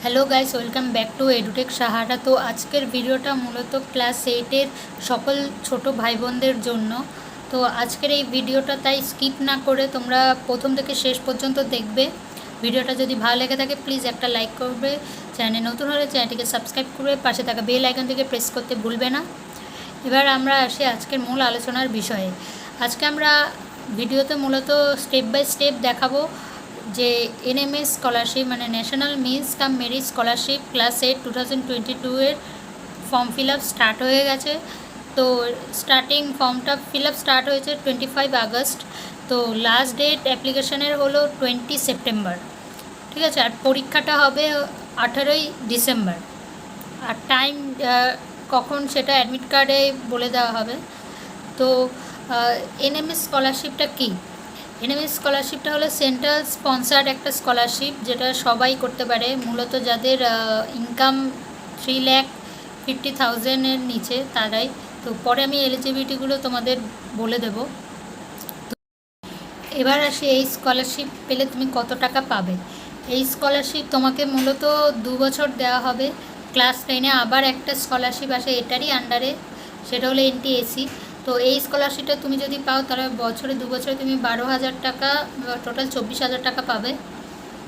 Hello guys, welcome back to edutech Sahara. তো আজকের ভিডিওটা মূলত ক্লাস 8-এর সকল ছোট ভাই বোনদের জন্য। তো আজকের এই ভিডিওটা তাই স্কিপ না করে তোমরা প্রথম থেকে শেষ পর্যন্ত দেখবে। ভিডিওটা যদি ভালো লেগে থাকে প্লিজ একটা লাইক করবে, চ্যানেল নতুন হলে চ্যানেলটিকে সাবস্ক্রাইব করবে, পাশে থাকা বেল আইকন থেকে প্রেস করতে ভুলবে না। এবার আমরা আসি আজকের মূল আলোচনার বিষয়ে। আজকে আমরা ভিডিওতে মূলত স্টেপ বাই স্টেপ দেখাবো যে এনএমএস স্কলারশিপ মানে national means cum merit scholarship class 8 2022-এর ফর্ম ফিল আপ স্টার্ট হয়ে গেছে। তো ফর্মটা ফিল আপ স্টার্ট হয়েছে 25 আগস্ট। তো লাস্ট ডেট অ্যাপ্লিকেশনের হলো 20 সেপ্টেম্বর, ঠিক আছে। আর পরীক্ষাটা হবে 18ই ডিসেম্বর। আর টাইম কখন সেটা অ্যাডমিট কার্ডে বলে দেওয়া হবে। তো এনএমএস স্কলারশিপটা কী? এনএমএস স্কলারশিপটা হলো সেন্ট্রাল স্পন্সার্ড একটা স্কলারশিপ, যেটা সবাই করতে পারে, মূলত যাদের ইনকাম 3,50,000-এর নিচে তারাই। তো পরে আমি এলিজিবিলিটিগুলো তোমাদের বলে দেব। এবার আসি এই স্কলারশিপ পেলে তুমি কত টাকা পাবে। এই স্কলারশিপ তোমাকে মূলত 2 বছর দেওয়া হবে। ক্লাস 10-এ আবার একটা স্কলারশিপ আসে এটারই আন্ডারে, সেটা হলো এনটিএসি। তো এই স্কলারশিপটা তুমি যদি পাও তাহলে বছরে 2 বছরে তুমি 12,000 টাকা, টোটাল 24,000 টাকা পাবে,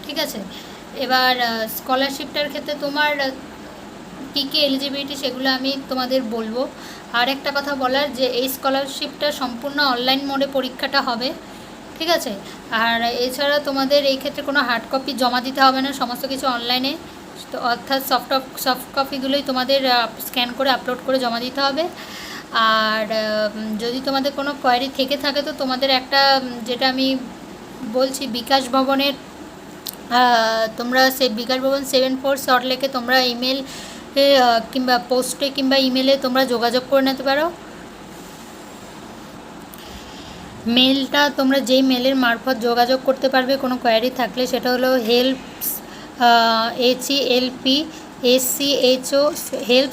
ঠিক আছে। এবার স্কলারশিপটার ক্ষেত্রে তোমার কী কী এলিজিবিলিটি সেগুলো আমি তোমাদের বলবো। আর একটা কথা বলার যে এই স্কলারশিপটা সম্পূর্ণ অনলাইন মোডে পরীক্ষাটা হবে, ঠিক আছে। আর এছাড়া তোমাদের এই ক্ষেত্রে কোনো হার্ড কপি জমা দিতে হবে না, সমস্ত কিছু অনলাইনে, তো অর্থাৎ সফট কপিগুলোই তোমাদের স্ক্যান করে আপলোড করে জমা দিতে হবে। আর যদি তোমাদের কোনো কোয়ারি থেকে থাকে তো তোমাদের একটা, যেটা আমি বলছি, বিকাশ ভবনের, তোমরা সেই বিকাশ ভবন 74 সল্টলেকে তোমরা ইমেল কিংবা পোস্টে কিংবা ইমেলে তোমরা যোগাযোগ করে নিতে পারো। মেলটা তোমরা যেই মেলের মারফত যোগাযোগ করতে পারবে কোনো কোয়ারি থাকলে সেটা হলো help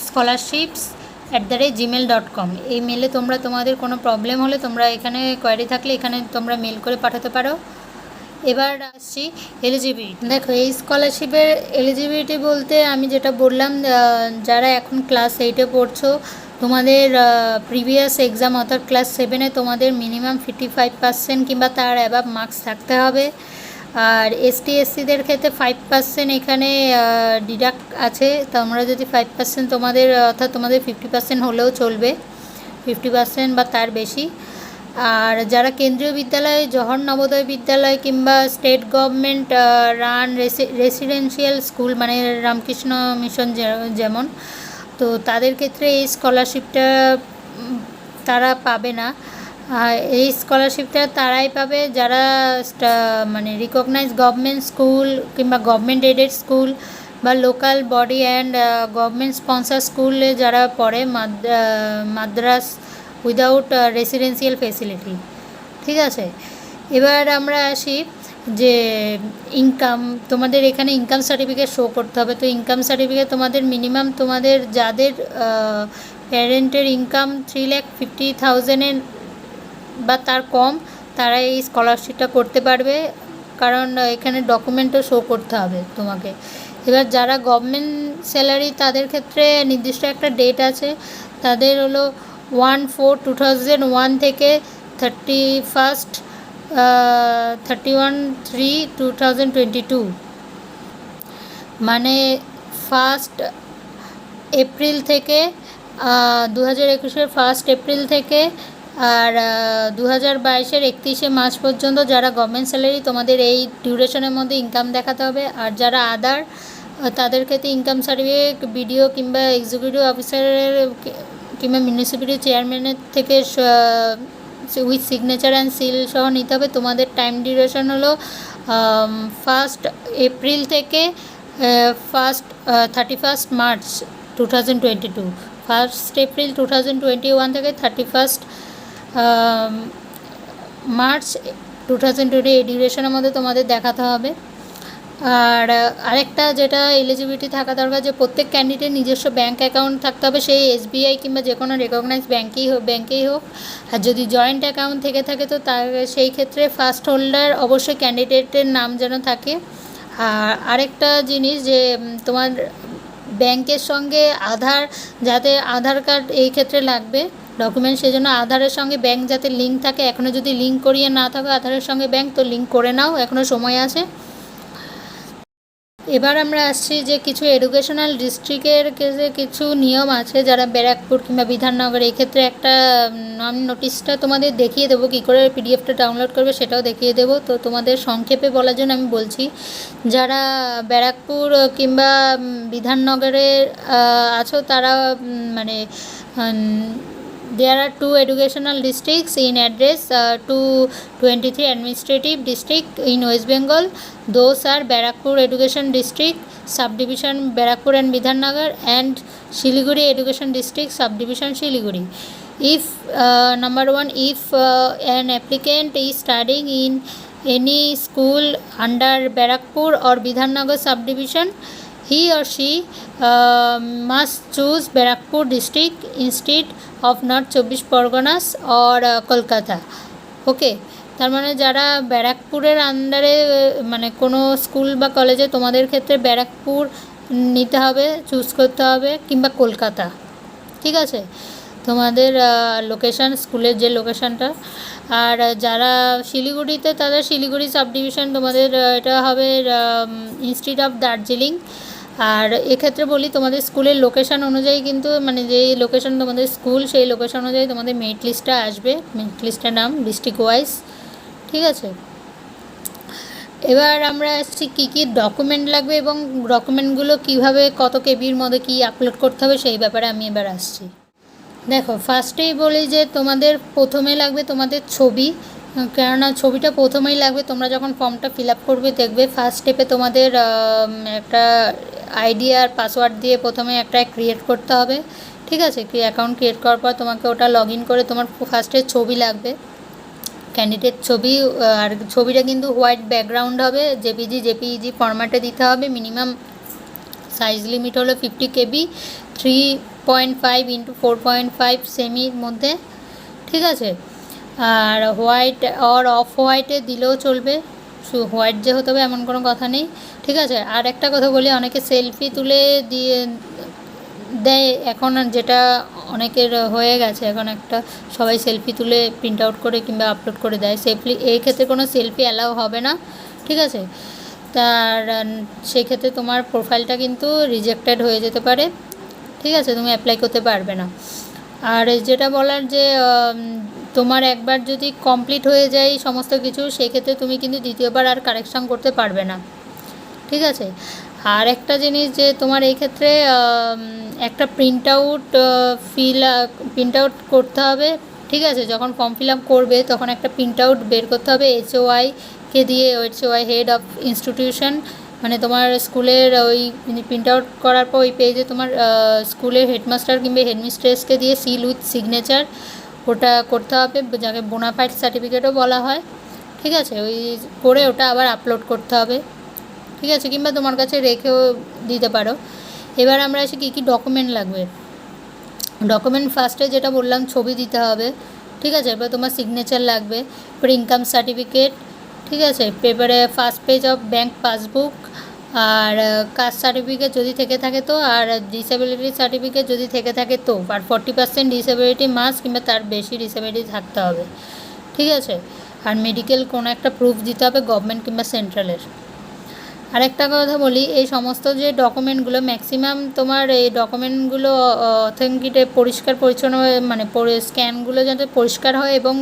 scolars@gmail.com। এই মেলে তোমরা তোমাদের কোনো প্রবলেম হলে তোমরা এখানে কোয়ারি থাকলে এখানে তোমরা মেল করে পাঠাতে পারো। এবার আসছি এলিজিবিলিটি। দেখো, এই স্কলারশিপের এলিজিবিলিটি বলতে আমি যেটা বললাম, যারা এখন ক্লাস 8-এ পড়ছো, তোমাদের প্রিভিয়াস এক্সাম অর্থাৎ ক্লাস 7-এ তোমাদের মিনিমাম 55% কিংবা তার অ্যাবাভ মার্কস থাকতে হবে। আর এসটিএসসিদের ক্ষেত্রে 5% এখানে ডিডাক্ট আছে। তোমরা যদি 5% তোমাদের, অর্থাৎ তোমাদের 50% হলেও চলবে, 50% বা তার বেশি। আর যারা কেন্দ্রীয় বিদ্যালয়, জওহর নবোদয় বিদ্যালয় কিংবা state government run residential school মানে রামকৃষ্ণ মিশন যেমন, তো তাদের ক্ষেত্রে এই স্কলারশিপটা তারা পাবে না। এই স্কলারশিপটা তারাই পাবে যারা মানে রিকগনাইজ গভর্নমেন্ট স্কুল কিংবা গভর্নমেন্ট এডেড স্কুল বা local body and government sponsor স্কুলে যারা পড়ে, মাদ্রাস উইদাউট রেসিডেন্সিয়াল ফেসিলিটি, ঠিক আছে। এবার আমরা আসি যে ইনকাম, তোমাদের এখানে ইনকাম সার্টিফিকেট শো করতে হবে। তো ইনকাম সার্টিফিকেট তোমাদের মিনিমাম, তোমাদের যাদের প্যারেন্টের ইনকাম 3,50,000-এর বা তার কম, তারা এই স্কলারশিপটা করতে পারবে, কারণ এখানে ডকুমেন্টও শো করতে হবে তোমাকে। এবার যারা গভর্নমেন্ট স্যালারি, তাদের ক্ষেত্রে নির্দিষ্ট একটা ডেট আছে, তাদের হলো 1/4/2001 থেকে 31/3/2022, মানে 1 এপ্রিল থেকে 2021-এর 1 এপ্রিল থেকে আর 2022-এর 31শে মার্চ পর্যন্ত যারা গভর্নমেন্ট স্যালারি, তোমাদের এই ডিউরেশনের মধ্যে ইনকাম দেখাতে হবে। আর যারা আদার, তাদের ক্ষেত্রে ইনকাম সার্টিফিকেট বিডিও কিংবা এক্সিকিউটিভ অফিসারের কিংবা মিউনিসিপ্যালিটি চেয়ারম্যানের থেকে উইথ সিগনেচার অ্যান্ড সিল সহ নিতে হবে। তোমাদের টাইম ডিউরেশন হলো 1 এপ্রিল থেকে 31 মার্চ 2022, 1 এপ্রিল 2021 থেকে 31 মার্চ 2020, এই ডিউরেশনের মধ্যে তোমাদের দেখাতে হবে। আর আরেকটা যেটা এলিজিবিলিটি থাকা দরকার, যে প্রত্যেক ক্যান্ডিডেট নিজস্ব ব্যাঙ্ক অ্যাকাউন্ট থাকতে হবে, সেই এসবিআই কিংবা যে কোনো রেকগনাইজ ব্যাঙ্কেই হোক। আর যদি জয়েন্ট অ্যাকাউন্ট থেকে থাকে তো তার সেই ক্ষেত্রে ফার্স্ট হোল্ডার অবশ্যই ক্যান্ডিডেটের নাম যেন থাকে। আর আরেকটা জিনিস যে তোমার ব্যাংকের সঙ্গে আধার, যাতে আধার কার্ড এই ক্ষেত্রে লাগবে ডকুমেন্ট, সেই জন্য আধারের সঙ্গে ব্যাংক যাতে লিঙ্ক থাকে, এখনও যদি লিঙ্ক করিয়ে না থাকো আধারের সঙ্গে ব্যাংক, তো লিঙ্ক করে নাও, এখনও সময় আছে। এবার আমরা আসছি যে কিছু এডুকেশনাল ডিস্ট্রিক্টের কিছু নিয়ম আছে, যারা ব্যারাকপুর কিংবা বিধাননগর, এই ক্ষেত্রে একটা নন নোটিশটা তোমাদের দেখিয়ে দেবো, কী করে পিডিএফটা ডাউনলোড করবে সেটাও দেখিয়ে দেবো। তো তোমাদের সংক্ষেপে বলার জন্য আমি বলছি, যারা ব্যারাকপুর কিংবা বিধাননগরের আছো তারা মানে there are two educational districts in address to 23 administrative district in West Bengal. Those are Barakpur Education District, Subdivision Barakpur and Bidhannagar, and Shiliguri Education District, Subdivision Shiliguri. If number one, if an applicant is studying in any school under Barakpur or Bidhannagar subdivision, he or she must choose Barakpur district instead of North 24 Parganas or Kolkata. ওকে, তার মানে যারা ব্যারাকপুরের আন্ডারে মানে কোনো school বা কলেজে, তোমাদের ক্ষেত্রে ব্যারাকপুর নিতে হবে, চুজ করতে হবে, কিংবা কলকাতা, ঠিক আছে, তোমাদের লোকেশান, স্কুলের যে লোকেশানটা। আর যারা শিলিগুড়িতে, তাদের শিলিগুড়ি সাবডিভিশন, তোমাদের এটা হবে ইনস্টিটিউট অফ দার্জিলিং। আর এক্ষেত্রে বলি, তোমাদের স্কুলের লোকেশান অনুযায়ী কিন্তু, মানে যেই লোকেশান তোমাদের স্কুল, সেই লোকেশান অনুযায়ী তোমাদের মেরিট লিস্টটা আসবে, মেরিট লিস্টের নাম ডিস্ট্রিক্ট ওয়াইজ, ঠিক আছে। এবার আমরা আসছি কী কী ডকুমেন্ট লাগবে এবং ডকুমেন্টগুলো কীভাবে, কত কেবির মধ্যে কী আপলোড করতে হবে, সেই ব্যাপারে আমি এবার আসছি। দেখো, ফার্স্টেই বলি যে তোমাদের প্রথমে লাগবে তোমাদের ছবি, কেননা ছবিটা প্রথমেই লাগবে। তোমরা যখন ফর্মটা ফিল আপ করবে দেখবে ফার্স্ট স্টেপে তোমাদের একটা আইডি আর পাসওয়ার্ড দিয়ে প্রথমে একটা ক্রিয়েট করতে হবে, ঠিক আছে। অ্যাকাউন্ট ক্রিয়েট করার পর তোমাকে ওটা লগ ইন করে তোমার ফার্স্টে ছবি লাগবে, ক্যান্ডিডেট ছবি। আর ছবিটা কিন্তু হোয়াইট ব্যাকগ্রাউন্ড হবে, জেপিইজি ফরম্যাটে দিতে হবে। মিনিমাম সাইজ লিমিট হলো 50 KB, 3.5 × 4.5 সেমির মধ্যে, ঠিক আছে। আর হোয়াইট আর অফ হোয়াইটে দিলেও চলবে, হোয়াইট যে হতে হবে এমন কোনো কথা নেই, ঠিক আছে। আর একটা কথা বলি, অনেকে সেলফি তুলে দিয়ে দেয় এখন, যেটা অনেকের হয়ে গেছে এখন, একটা সবাই সেলফি তুলে প্রিন্ট আউট করে কিংবা আপলোড করে দেয়। এই ক্ষেত্রে কোনো সেলফি অ্যালাউ হবে না, ঠিক আছে। তার সেই ক্ষেত্রে তোমার প্রোফাইলটা কিন্তু রিজেক্টেড হয়ে যেতে পারে, ঠিক আছে, তুমি অ্যাপ্লাই করতে পারবে না। আর যেটা বলার যে তোমার একবার যদি কমপ্লিট হয়ে যায় সমস্ত কিছু, সেক্ষেত্রে তুমি কিন্তু দ্বিতীয়বার আর কারেকশান করতে পারবে না, ঠিক আছে। আর একটা জিনিস যে তোমার এই ক্ষেত্রে একটা প্রিন্ট আউট করতে হবে, ঠিক আছে। যখন ফর্ম ফিল আপ করবে তখন একটা প্রিন্ট আউট বের করতে হবে HOI-কে দিয়ে, HOI হেড অফ ইনস্টিটিউশন, মানে তোমার স্কুলের ওই প্রিন্ট আউট করার পর ওই পেজে তোমার স্কুলের হেডমাস্টার কিংবা হেডমিস্ট্রেসকে দিয়ে সিল উইথ সিগনেচার ওটা করতে হবে, যাকে বোনাফাইড সার্টিফিকেটও বলা হয়, ঠিক আছে। ওই করে ওটা আবার আপলোড করতে হবে, ঠিক আছে, কিংবা তোমার কাছে রেখেও দিতে পারো। এবার আমরা আসি কী কী ডকুমেন্ট লাগবে। ডকুমেন্ট ফার্স্টে যেটা বললাম, ছবি দিতে হবে, ঠিক আছে। এবার তোমার সিগনেচার লাগবে, এরপর ইনকাম সার্টিফিকেট, ঠিক আছে, পেপারে first page of bank passbook, আর কাস্ট সার্টিফিকেট যদি থেকে থাকে তো, আর ডিসেবিলিটি সার্টিফিকেট যদি থেকে থাকে তো, আর 40% ডিসেবিলিটি মাস কিংবা তার বেশি ডিসেবিলিটি থাকতে হবে, ঠিক আছে। আর মেডিকেল কোনো একটা প্রুফ দিতে হবে, গভর্নমেন্ট কিংবা সেন্ট্রালের। আরেকটা কথা বলি, এই সমস্ত যে ডকুমেন্টগুলো ম্যাক্সিমাম তোমার এই ডকুমেন্টগুলো অথেন্টিকেটে পরিষ্কার পরিচ্ছন্ন, মানে স্ক্যানগুলো যাতে পরিষ্কার হয় এবং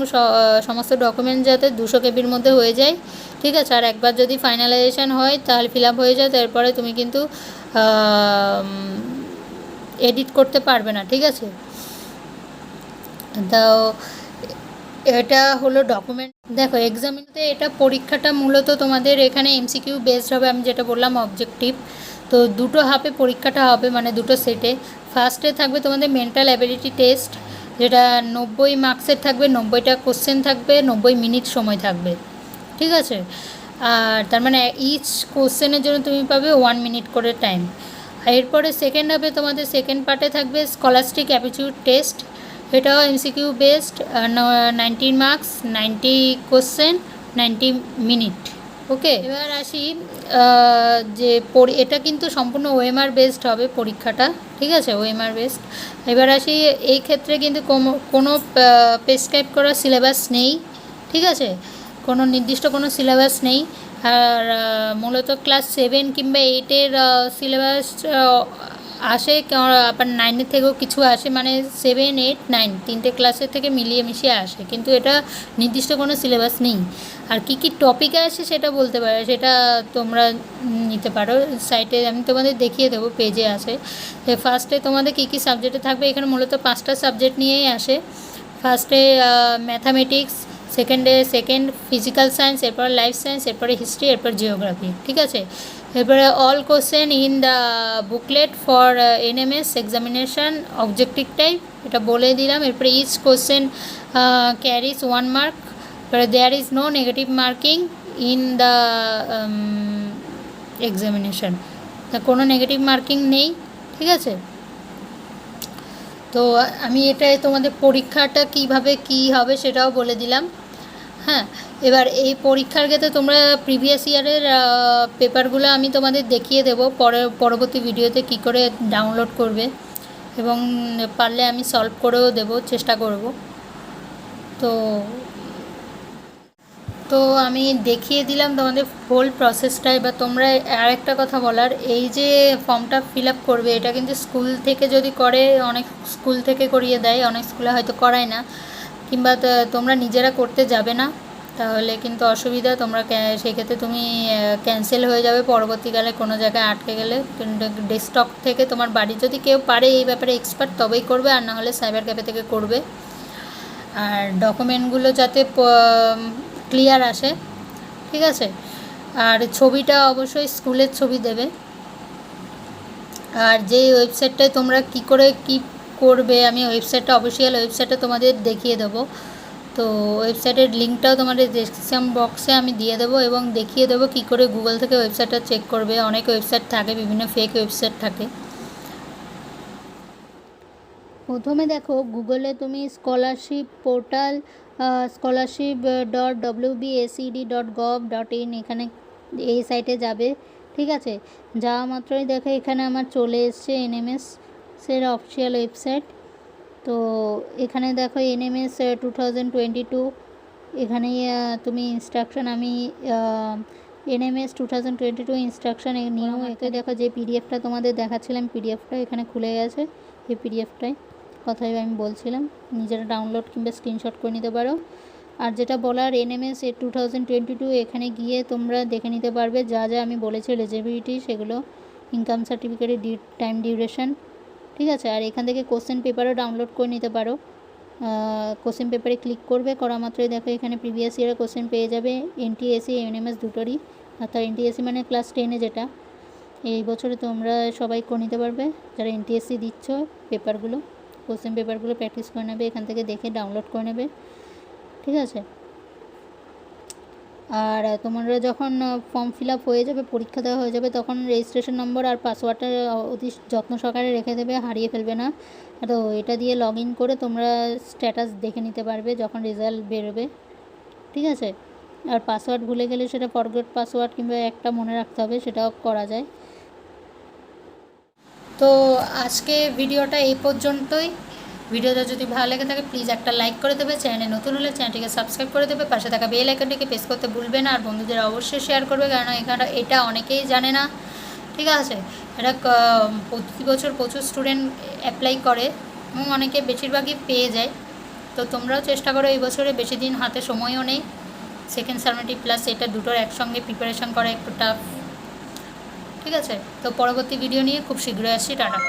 সমস্ত ডকুমেন্ট যাতে 200 KBর মধ্যে হয়ে যায়, ঠিক আছে। আর একবার যদি ফাইনালাইজেশন হয়, তাহলে ফিল আপ হয়ে যায়, তারপরে তুমি কিন্তু এডিট করতে পারবে না, ঠিক আছে। তো এটা হলো ডকুমেন্ট। দেখো, এক্সামিনেতে এটা পরীক্ষাটা মূলত তোমাদের এখানে MCQ বেসড হবে, আমি যেটা বললাম অবজেক্টিভ। তো দুটো হাফে পরীক্ষাটা হবে, মানে দুটো সেটে। ফার্স্টে থাকবে তোমাদের মেন্টাল অ্যাবিলিটি টেস্ট, যেটা 90 মার্কসের থাকবে, 90টা কোশ্চেন থাকবে, 90 মিনিট সময় থাকবে, ঠিক আছে। আর তার মানে ইচ কোশ্চেনের জন্য তুমি পাবে 1 মিনিট করে টাইম। এরপরে সেকেন্ড হাফে তোমাদের সেকেন্ড পার্টে থাকবে স্কলাস্টিক অ্যাপটিটিউড টেস্ট, এটাও MCQ based, 90 marks, 90 question, 90 minute, okay. এবার আসি যে এটা কিন্তু সম্পূর্ণ ওএমআর বেসড হবে পরীক্ষাটা, ঠিক আছে, ওএমআর বেসড। এবার আসি, এই ক্ষেত্রে কিন্তু কোনো প্রেসক্রাইব করা সিলেবাস নেই, ঠিক আছে, কোনো নির্দিষ্ট কোনো সিলেবাস নেই। আর মূলত ক্লাস 7 কিংবা 8-এর সিলেবাস আসে, আবার 9-এর থেকেও কিছু আসে, মানে 7, 8, 9 তিনটে ক্লাসের থেকে মিলিয়ে মিশিয়ে আসে, কিন্তু এটা নির্দিষ্ট কোনো সিলেবাস নেই। আর কী কী টপিকে আসে সেটা বলতে পারো, সেটা তোমরা নিতে পারো সাইটে, আমি তোমাদের দেখিয়ে দেবো, পেজে আসে। ফার্স্টে তোমাদের কী কী সাবজেক্টে থাকবে, এখানে মূলত 5টা সাবজেক্ট নিয়েই আসে। ফার্স্টে ম্যাথামেটিক্স, সেকেন্ড ফিজিক্যাল সায়েন্স, এরপরে লাইফ সায়েন্স, এরপরে হিস্ট্রি, এরপর জিওগ্রাফি, ঠিক আছে। এরপরে all question in the booklet for NMS examination objective type, এটা বলে দিলাম। এরপরে ইচ কোশ্চেন ক্যারিজ 1 মার্ক, এরপরে there is no negative marking in the examination, তা কোনো নেগেটিভ মার্কিং নেই, ঠিক আছে। তো আমি এটাই তোমাদের পরীক্ষাটা কিভাবে কি হবে সেটাও বলে দিলাম। হ্যাঁ, এবার এই পরীক্ষার ক্ষেত্রে তোমরা প্রিভিয়াস ইয়ারের পেপারগুলো আমি তোমাদের দেখিয়ে দেবো পরবর্তী ভিডিওতে কী করে ডাউনলোড করবে, এবং পারলে আমি সলভ করেও দেবো, চেষ্টা করব। তো আমি দেখিয়ে দিলাম তোমাদের হোল প্রসেসটা। এবার তোমরা আর একটা কথা বলার, এই যে ফর্মটা ফিল আপ করবে, এটা কিন্তু স্কুল থেকে যদি করে, অনেক স্কুল থেকে করিয়ে দেয়, অনেক স্কুলে হয়তো করায় না, কিংবা তোমরা নিজেরা করতে যাবে না, তাহলে কিন্তু অসুবিধা। তোমরা সেক্ষেত্রে তুমি ক্যান্সেল হয়ে যাবে পরবর্তীকালে কোনো জায়গায় আটকে গেলে। ডেস্কটপ থেকে তোমার বাড়ি যদি কেউ পারে এই ব্যাপারে এক্সপার্ট তবেই করবে, আর না হলে সাইবার ক্যাফে থেকে করবে। আর ডকুমেন্টগুলো যাতে ক্লিয়ার আসে, ঠিক আছে। আর ছবিটা অবশ্যই স্কুলের ছবি দেবে। আর যে ওয়েবসাইটটায় তোমরা কি করে কি করবে, আমি ওয়েবসাইটটা অফিসিয়াল ওয়েবসাইটটা তোমাদের দেখিয়ে দেবো। তো ওয়েবসাইটের লিঙ্কটাও তোমাদের ডেসক্রিপশন বক্সে আমি দিয়ে দেবো, এবং দেখিয়ে দেবো কী করে গুগল থেকে ওয়েবসাইটটা চেক করবে। অনেক ওয়েবসাইট থাকে, বিভিন্ন ফেক ওয়েবসাইট থাকে। প্রথমে দেখো, গুগলে তুমি স্কলারশিপ পোর্টাল scholarship.wbacd.gov.in এখানে এই সাইটে যাবে, ঠিক আছে। যাওয়া মাত্রই দেখো এখানে আমার চলে এসছে এনএমএস এর অফিসিয়াল ওয়েবসাইট। তো এখানে দেখো এনএমএস 2022, এখানে তুমি ইনস্ট্রাকশন, আমি এনএমএস 2022 ইনস্ট্রাকশন নিয়েও এতে দেখো যে পিডিএফটা তোমাদের দেখাচ্ছিলাম, পিডিএফটা এখানে খুলে গেছে। এই পিডিএফটাই কথাই আমি বলছিলাম, নিজেরা ডাউনলোড কিংবা স্ক্রিনশট করে নিতে পারো। আর যেটা বলার, এনএমএস 2022 এখানে গিয়ে তোমরা দেখে নিতে পারবে যা যা আমি বলেছি এলিজিবিলিটি, সেগুলো ইনকাম সার্টিফিকেটের টাইম ডিউরেশন, ঠিক আছে। আর এখান থেকে কোশ্চেন পেপারও ডাউনলোড করে নিতে পারো। কোশ্চেন পেপারে ক্লিক করবে, করা মাত্রই দেখো এখানে প্রিভিয়াস ইয়ারের কোশ্চেন পেয়ে যাবে, এনটিএসি এনএমএস দুটোরই। অর্থাৎ এনটিএসি মানে ক্লাস 10-এ, যেটা এই বছরে তোমরা সবাই করে নিতে পারবে যারা এনটিএসসি দিচ্ছ। পেপারগুলো, কোশ্চেন পেপারগুলো প্র্যাকটিস করে নেবে, এখান থেকে দেখে ডাউনলোড করে নেবে, ঠিক আছে। আর তোমরা যখন ফর্ম ফিল আপ হয়ে যাবে, পরীক্ষা দেওয়া হয়ে যাবে, তখন রেজিস্ট্রেশন নম্বর আর পাসওয়ার্ডটা অতি যত্ন সহকারে রেখে দেবে, হারিয়ে ফেলবে না। তো এটা দিয়ে লগ ইন করে তোমরা স্ট্যাটাস দেখে নিতে পারবে যখন রেজাল্ট বেরোবে, ঠিক আছে। আর পাসওয়ার্ড ভুলে গেলে সেটা ফরগেট পাসওয়ার্ড কিংবা একটা মনে রাখতে হবে, সেটাও করা যায়। তো আজকে ভিডিওটা এই পর্যন্তই। ভিডিওটা যদি ভালো লেগে থাকে প্লিজ একটা লাইক করে দেবে, চ্যানেলে নতুন হলে চ্যানেলটিকে সাবস্ক্রাইব করে দেবে, পাশে থাকা বেল আইকনটিকে প্রেস করতে ভুলবে না। আর বন্ধুদের অবশ্যই শেয়ার করবে, কারণ এটা অনেকেই জানে না, ঠিক আছে। এটা প্রতি বছর প্রচুর স্টুডেন্ট অ্যাপ্লাই করে এবং অনেকে বেশিরভাগই পেয়ে যায়। তো তোমরাও চেষ্টা করো, এই বছরে বেশি দিন হাতে সময়ও নেই, সেকেন্ড সাবমিটিভ প্লাস এটা দুটোর একসঙ্গে প্রিপারেশান করা একটু টাফ, ঠিক আছে। তো পরবর্তী ভিডিও নিয়ে খুব শীঘ্রই আসছি, টাটা।